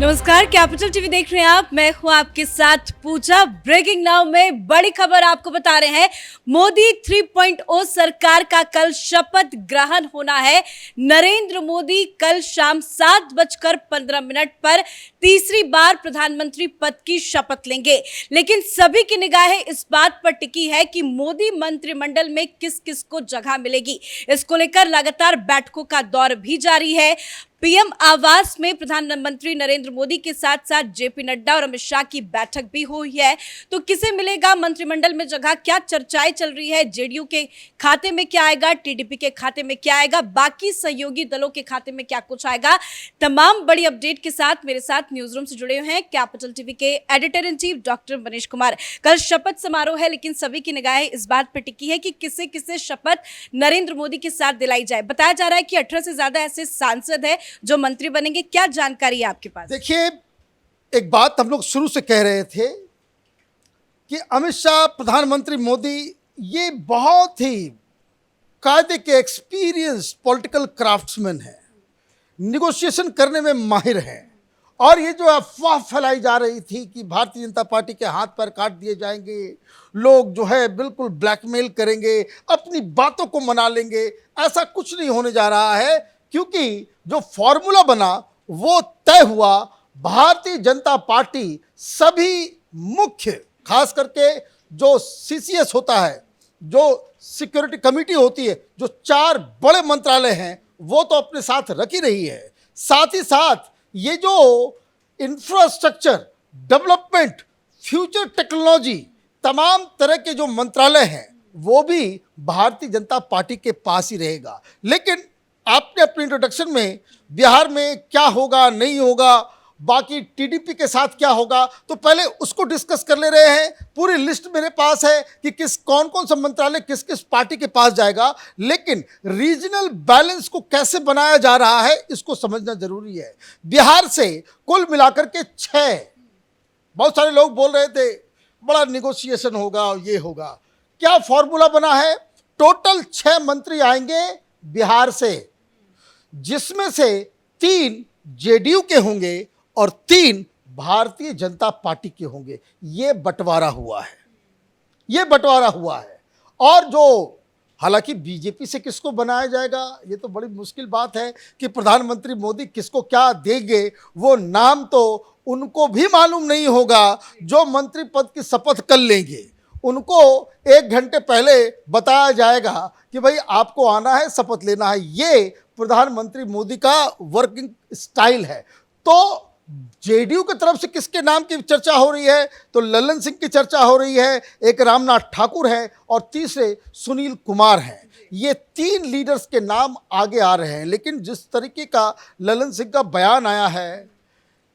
नमस्कार, capital TV देख रहे हैं आप। मैं हूं आपके साथ पूजा। ब्रेकिंग नाउ में बड़ी खबर आपको बता रहे हैं। मोदी 3.0 सरकार का कल शपथ ग्रहण होना है। नरेंद्र मोदी कल शाम 7:15 पर तीसरी बार प्रधानमंत्री पद की शपथ लेंगे। लेकिन सभी की निगाहें इस बात पर टिकी है कि मोदी मंत्रिमंडल में किस किस को जगह मिलेगी। इसको लेकर लगातार बैठकों का दौर भी जारी है। पीएम आवास में प्रधानमंत्री नरेंद्र मोदी के साथ साथ जेपी नड्डा और अमित शाह की बैठक भी हुई है। तो किसे मिलेगा मंत्रिमंडल में जगह, क्या चर्चाएं चल रही है, जेडीयू के खाते में क्या आएगा, टीडीपी के खाते में क्या आएगा, बाकी सहयोगी दलों के खाते में क्या कुछ आएगा, तमाम बड़ी अपडेट के साथ मेरे साथ न्यूज रूम से जुड़े हुए हैं कैपिटल टीवी के editor in chief doctor Manish Kumar. कल शपथ समारोह है, लेकिन सभी की निगाहें इस बात पर टिकी है कि किसे किसे शपथ नरेंद्र मोदी के साथ दिलाई जाए। बताया जा रहा है कि 18 से ज्यादा ऐसे सांसद है जो मंत्री बनेंगे। क्या जानकारी है आपके पास? देखिए, एक बात हम लोग शुरू से कह रहे थे कि अमित शाह, प्रधानमंत्री मोदी ये बहुत ही कायदे के एक्सपीरियंस पॉलिटिकल क्राफ्ट्समैन हैं, निगोशिएशन करने में माहिर हैं। और ये जो अफवाह फैलाई जा रही थी कि भारतीय जनता पार्टी के हाथ पैर काट दिए जाएंगे, लोग जो है बिल्कुल ब्लैकमेल करेंगे, अपनी बातों को मना लेंगे, ऐसा कुछ नहीं होने जा रहा है। क्योंकि जो फॉर्मूला बना वो तय हुआ। भारतीय जनता पार्टी सभी मुख्य, खास करके जो सीसीएस होता है, जो सिक्योरिटी कमेटी होती है, जो 4 बड़े मंत्रालय हैं, वो तो अपने साथ रख ही रही है। साथ ही साथ ये जो इंफ्रास्ट्रक्चर डेवलपमेंट, फ्यूचर टेक्नोलॉजी, तमाम तरह के जो मंत्रालय हैं वो भी भारतीय जनता पार्टी के पास ही रहेगा। लेकिन आपने अपने इंट्रोडक्शन में बिहार में क्या होगा नहीं होगा, बाकी टीडीपी के साथ क्या होगा, तो पहले उसको डिस्कस कर ले रहे हैं। पूरी लिस्ट मेरे पास है कि कौन कौन सा मंत्रालय किस किस पार्टी के पास जाएगा। लेकिन रीजनल बैलेंस को कैसे बनाया जा रहा है इसको समझना जरूरी है। बिहार से कुल मिलाकर के 6, बहुत सारे लोग बोल रहे थे बड़ा निगोशिएशन होगा, ये होगा। क्या फॉर्मूला बना है? टोटल 6 मंत्री आएंगे बिहार से, जिसमें से 3 जेडीयू के होंगे और 3 भारतीय जनता पार्टी के होंगे। ये बंटवारा हुआ है, ये बंटवारा हुआ है। और जो हालांकि बीजेपी से किसको बनाया जाएगा, ये तो बड़ी मुश्किल बात है कि प्रधानमंत्री मोदी किसको क्या देंगे, वो नाम तो उनको भी मालूम नहीं होगा। जो मंत्री पद की शपथ कर लेंगे उनको 1 घंटे पहले बताया जाएगा कि भाई आपको आना है, शपथ लेना है। ये प्रधानमंत्री मोदी का वर्किंग स्टाइल है। तो जेडीयू की तरफ से किसके नाम की चर्चा हो रही है? तो ललन सिंह की चर्चा हो रही है, एक रामनाथ ठाकुर है और तीसरे सुनील कुमार हैं। ये 3 लीडर्स के नाम आगे आ रहे हैं। लेकिन जिस तरीके का ललन सिंह का बयान आया है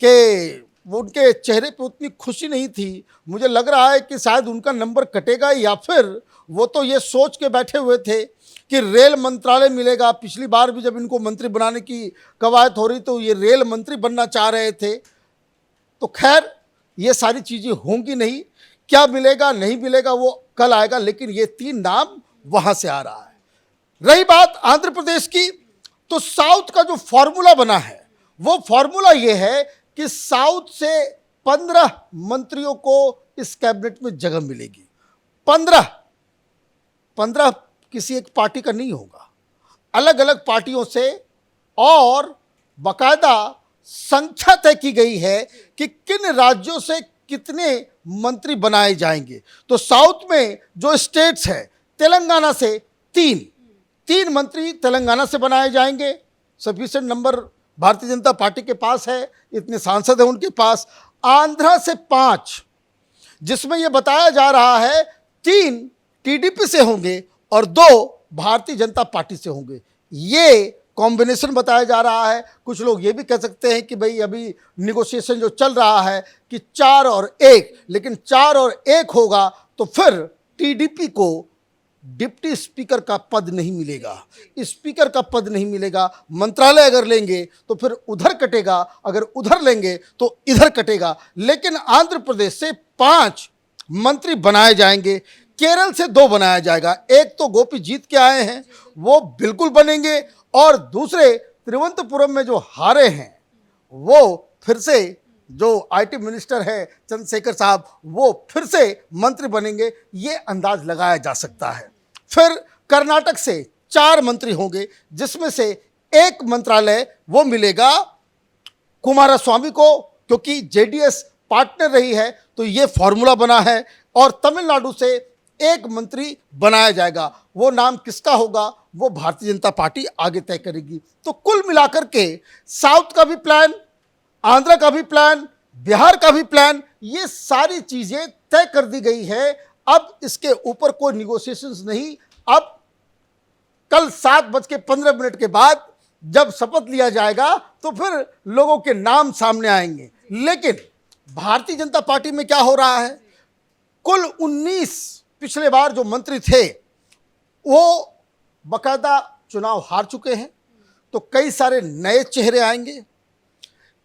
कि वो उनके चेहरे पे उतनी खुशी नहीं थी, मुझे लग रहा है कि शायद उनका नंबर कटेगा, या फिर वो तो ये सोच के बैठे हुए थे कि रेल मंत्रालय मिलेगा। पिछली बार भी जब इनको मंत्री बनाने की कवायद हो रही तो ये रेल मंत्री बनना चाह रहे थे। तो खैर ये सारी चीज़ें होंगी नहीं, क्या मिलेगा नहीं मिलेगा वो कल आएगा। लेकिन ये 3 नाम वहाँ से आ रहा है। रही बात आंध्र प्रदेश की, तो साउथ का जो फॉर्मूला बना है वो फॉर्मूला ये है कि साउथ से 15 मंत्रियों को इस कैबिनेट में जगह मिलेगी। 15 किसी एक पार्टी का नहीं होगा, अलग अलग पार्टियों से। और बाकायदा संख्या तय की गई है कि किन राज्यों से कितने मंत्री बनाए जाएंगे। तो साउथ में जो स्टेट्स है, तेलंगाना से 3 मंत्री तेलंगाना से बनाए जाएंगे। Sufficient number Bharatiya Janata party के पास है, इतने सांसद हैं उनके पास। आंध्रा से 5, जिसमें यह बताया जा रहा है 3 टीडीपी से होंगे और 2 भारतीय जनता पार्टी से होंगे। ये कॉम्बिनेशन बताया जा रहा है। कुछ लोग ये भी कह सकते हैं कि भाई अभी निगोशिएशन जो चल रहा है कि 4 और 1, लेकिन 4 और 1 होगा तो फिर टीडीपी को डिप्टी स्पीकर का पद नहीं मिलेगा, स्पीकर का पद नहीं मिलेगा। मंत्रालय अगर लेंगे तो फिर उधर कटेगा, अगर उधर लेंगे तो इधर कटेगा। लेकिन आंध्र प्रदेश से 5 मंत्री बनाए जाएंगे, केरल से 2 बनाया जाएगा। एक तो गोपी जीत के आए हैं, वो बिल्कुल बनेंगे, और दूसरे तिरुवनंतपुरम में जो हारे हैं वो फिर से जो आईटी मिनिस्टर है चंद्रशेखर साहब, वो फिर से मंत्री बनेंगे, ये अंदाज लगाया जा सकता है। फिर कर्नाटक से 4 मंत्री होंगे, जिसमें से एक मंत्रालय वो मिलेगा कुमारस्वामी को, क्योंकि जेडीएस पार्टनर रही है तो ये फॉर्मूला बना है। और तमिलनाडु से एक मंत्री बनाया जाएगा, वो नाम किसका होगा वो भारतीय जनता पार्टी आगे तय करेगी। तो कुल मिलाकर के साउथ का भी प्लान, आंध्र का भी प्लान, बिहार का भी प्लान, ये सारी चीजें तय कर दी गई है। अब इसके ऊपर कोई निगोशिएशंस नहीं। अब कल 7:15 के बाद जब शपथ लिया जाएगा तो फिर लोगों के नाम सामने आएंगे। लेकिन भारतीय जनता पार्टी में क्या हो रहा है, कुल 19 पिछले बार जो मंत्री थे वो बकायदा चुनाव हार चुके हैं, तो कई सारे नए चेहरे आएंगे।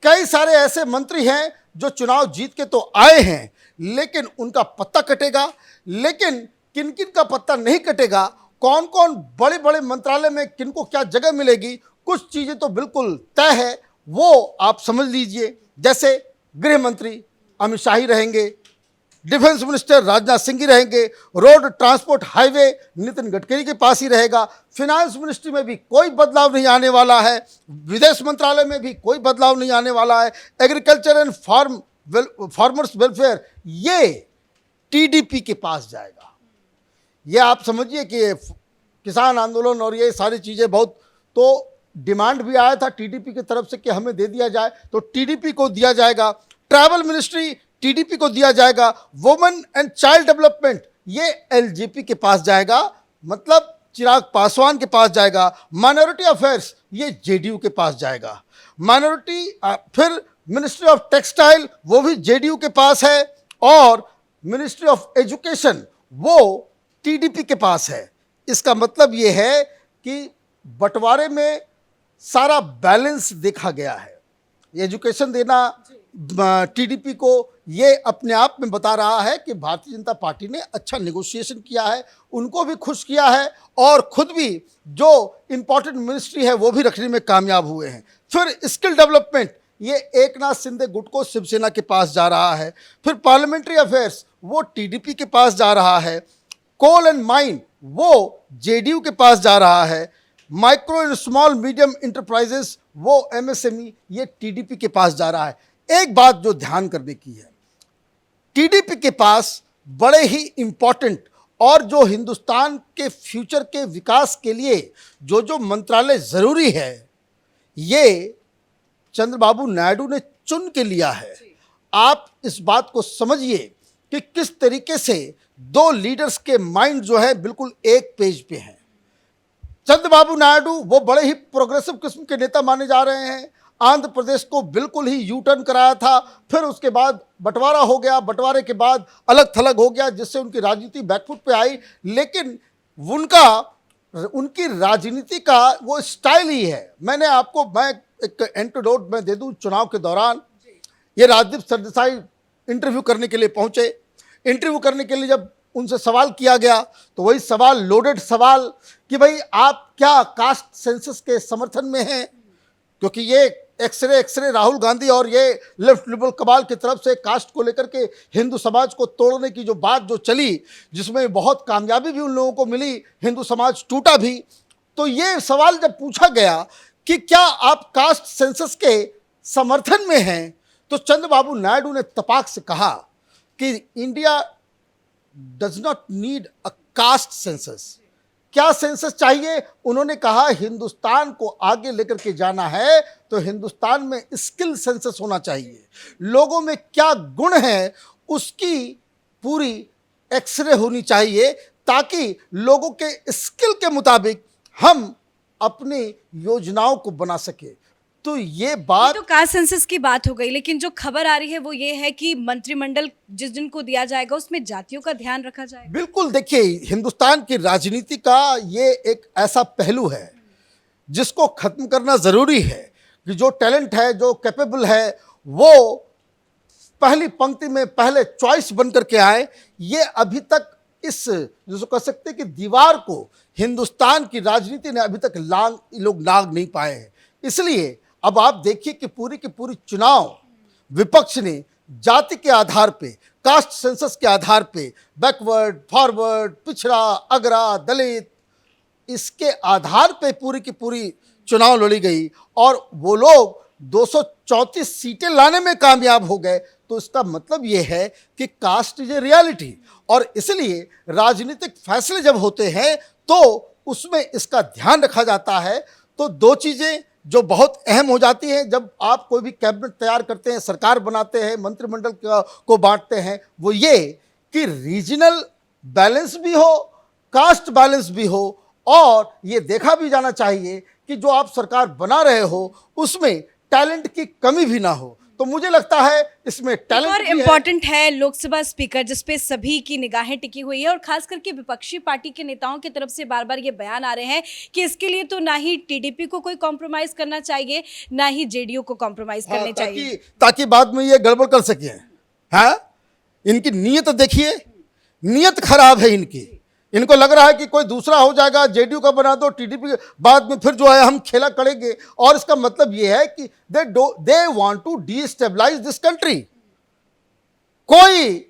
कई सारे ऐसे मंत्री हैं जो चुनाव जीत के तो आए हैं लेकिन उनका पत्ता कटेगा। लेकिन किन किन का पत्ता नहीं कटेगा, कौन कौन बड़े बड़े मंत्रालय में किनको क्या जगह मिलेगी, कुछ चीज़ें तो बिल्कुल तय है, वो आप समझ लीजिए। जैसे गृह मंत्री अमित शाह ही रहेंगे, डिफेंस मिनिस्टर राजनाथ सिंह ही रहेंगे, road transport highway Nitin Gadkari के पास ही रहेगा, फिनांस मिनिस्ट्री में भी कोई बदलाव नहीं आने वाला है, विदेश मंत्रालय में भी कोई बदलाव नहीं आने वाला है, एग्रीकल्चर एंड फार्मर्स वेलफेयर ये टीडीपी के पास जाएगा। ये आप समझिए कि किसान आंदोलन और ये सारी चीज़ें बहुत, तो डिमांड भी आया था टीडीपी की तरफ से कि हमें दे दिया जाए, तो टीडीपी को दिया जाएगा। ट्रैवल मिनिस्ट्री टीडीपी को दिया जाएगा। वुमेन एंड चाइल्ड डेवलपमेंट ये एलजेपी के पास जाएगा, मतलब चिराग पासवान के पास जाएगा। माइनॉरिटी अफेयर्स ये जेडीयू के पास जाएगा। माइनॉरिटी फिर मिनिस्ट्री ऑफ टेक्सटाइल वो भी जेडीयू के पास है, और मिनिस्ट्री ऑफ एजुकेशन वो टीडीपी के पास है। इसका मतलब ये है कि बंटवारे में सारा बैलेंस देखा गया है। एजुकेशन देना टीडीपी को, ये अपने आप में बता रहा है कि भारतीय जनता पार्टी ने अच्छा नेगोशिएशन किया है, उनको भी खुश किया है और खुद भी जो इंपॉर्टेंट मिनिस्ट्री है वो भी रखने में कामयाब हुए हैं। फिर स्किल डेवलपमेंट ये एकनाथ शिंदे गुट को शिवसेना के पास जा रहा है। फिर पार्लियामेंट्री अफेयर्स वो टीडीपी के पास जा रहा है। कोल एंड माइन वो जेडीयू के पास जा रहा है। Micro and small medium enterprises वो एमएसएमई ये टीडीपी के पास जा रहा है। एक बात जो ध्यान करने की है, टीडीपी के पास बड़े ही इंपॉर्टेंट और जो हिंदुस्तान के फ्यूचर के विकास के लिए जो जो मंत्रालय ज़रूरी है, ये चंद्रबाबू नायडू ने चुन के लिया है। आप इस बात को समझिए कि किस तरीके से दो लीडर्स के माइंड जो है बिल्कुल एक पेज पे हैं। चंद्रबाबू नायडू वो बड़े ही प्रोग्रेसिव किस्म के नेता माने जा रहे हैं। आंध्र प्रदेश को बिल्कुल ही यू टर्न कराया था, फिर उसके बाद बंटवारा हो गया, बंटवारे के बाद अलग थलग हो गया, जिससे उनकी राजनीति बैकफुट पे आई। लेकिन उनकी राजनीति का वो स्टाइल ही है। मैं एक एंटीडोट मैं दे दूं चुनाव के दौरान, ये राजदीप सरदेसाई इंटरव्यू करने के लिए पहुंचे। इंटरव्यू करने के लिए जब उनसे सवाल किया गया तो वही सवाल, लोडेड सवाल कि भाई आप क्या कास्ट सेंसस के समर्थन में हैं, क्योंकि ये एक्सरे राहुल गांधी और ये लेफ्ट लिबरल कबाल की तरफ से कास्ट को लेकर के हिंदू समाज को तोड़ने की जो बात जो चली, जिसमें बहुत कामयाबी भी उन लोगों को मिली, हिंदू समाज टूटा भी। तो ये सवाल जब पूछा गया कि क्या आप कास्ट सेंसस के समर्थन में हैं, तो चंद्रबाबू नायडू ने तपाक से कहा कि India does not need a caste census. क्या सेंसस चाहिए? उन्होंने कहा हिंदुस्तान को आगे लेकर के जाना है तो हिंदुस्तान में स्किल सेंसस होना चाहिए। लोगों में क्या गुण है उसकी पूरी एक्सरे होनी चाहिए, ताकि लोगों के स्किल के मुताबिक हम अपनी योजनाओं को बना सके। तो ये बात तो कास्ट सेंसस की बात हो गई, लेकिन जो खबर आ रही है वो ये है कि मंत्रिमंडल जिस दिन को दिया जाएगा उसमें जातियों का ध्यान रखा जाएगा। बिल्कुल, देखिए हिंदुस्तान की राजनीति का ये एक ऐसा पहलू है जिसको खत्म करना जरूरी है कि जो टैलेंट है, जो कैपेबल है, वो पहली पंक्ति में पहले चॉइस बन करके आए। ये अभी तक इस जिसको कह सकते हैं कि दीवार को हिंदुस्तान की राजनीति ने अभी तक लोग नाग नहीं पाए हैं। इसलिए अब आप देखिए कि पूरी की पूरी चुनाव विपक्ष ने जाति के आधार पे, कास्ट सेंसस के आधार पे, बैकवर्ड, फॉरवर्ड, पिछड़ा, अगरा, दलित, इसके आधार पे पूरी की पूरी चुनाव लड़ी गई और वो लोग 234 सीटें लाने में कामयाब हो गए। तो इसका मतलब ये है कि कास्ट इज ए रियलिटी, और इसलिए राजनीतिक फैसले जब होते हैं तो उसमें इसका ध्यान रखा जाता है। तो दो चीज़ें जो बहुत अहम हो जाती हैं जब आप कोई भी कैबिनेट तैयार करते हैं, सरकार बनाते हैं, मंत्रिमंडल को बांटते हैं, वो ये कि रीजनल बैलेंस भी हो, कास्ट बैलेंस भी हो, और ये देखा भी जाना चाहिए कि जो आप सरकार बना रहे हो उसमें टैलेंट की कमी भी ना हो। तो मुझे लगता है इसमें टैलेंट और इम्पोर्टेंट है लोकसभा स्पीकर, जिसपे सभी की निगाहें टिकी हुई है और खास करके विपक्षी पार्टी के नेताओं की तरफ से बार बार ये बयान आ रहे हैं कि इसके लिए तो ना ही टीडीपी को कोई कॉम्प्रोमाइज करना चाहिए, ना ही जेडीयू को कॉम्प्रोमाइज करने चाहिए, ताकि बाद में ये गड़बड़ कर सके। हाँ, इनकी नीयत देखिए, नीयत खराब है इनकी। इनको लग रहा है कि कोई दूसरा हो जाएगा, जेडीयू का बना दो, टीडीपी बाद में फिर जो है हम खेला करेंगे, और इसका मतलब यह है कि they want to destabilise this country. कोई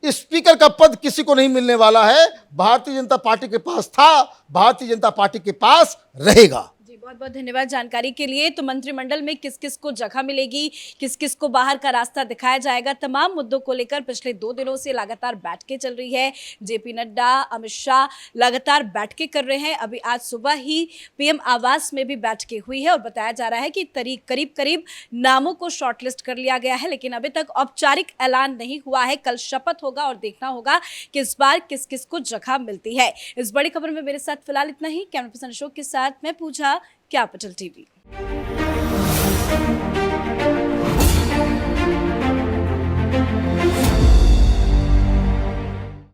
स्पीकर का पद किसी को नहीं मिलने वाला है। भारतीय जनता पार्टी के पास था, भारतीय जनता पार्टी के पास रहेगा। बहुत बहुत धन्यवाद जानकारी के लिए। तो मंत्रिमंडल में किस किस को जगह मिलेगी, किस किस को बाहर का रास्ता दिखाया जाएगा, तमाम मुद्दों को लेकर पिछले 2 दिनों से लगातार बैठकें चल रही है। जेपी नड्डा, अमित शाह लगातार बैठकें कर रहे हैं। अभी आज सुबह ही पीएम आवास में भी बैठकें हुई है और बताया जा रहा है कि करीब नामों को शॉर्टलिस्ट कर लिया गया है, लेकिन अभी तक औपचारिक ऐलान नहीं हुआ है। कल शपथ होगा और देखना होगा कि इस बार किस किस को जगह मिलती है। इस बड़ी खबर में मेरे साथ फिलहाल इतना ही। कैमरा पर्सन अशोक के साथ मैं पूजा, कैपिटल टीवी।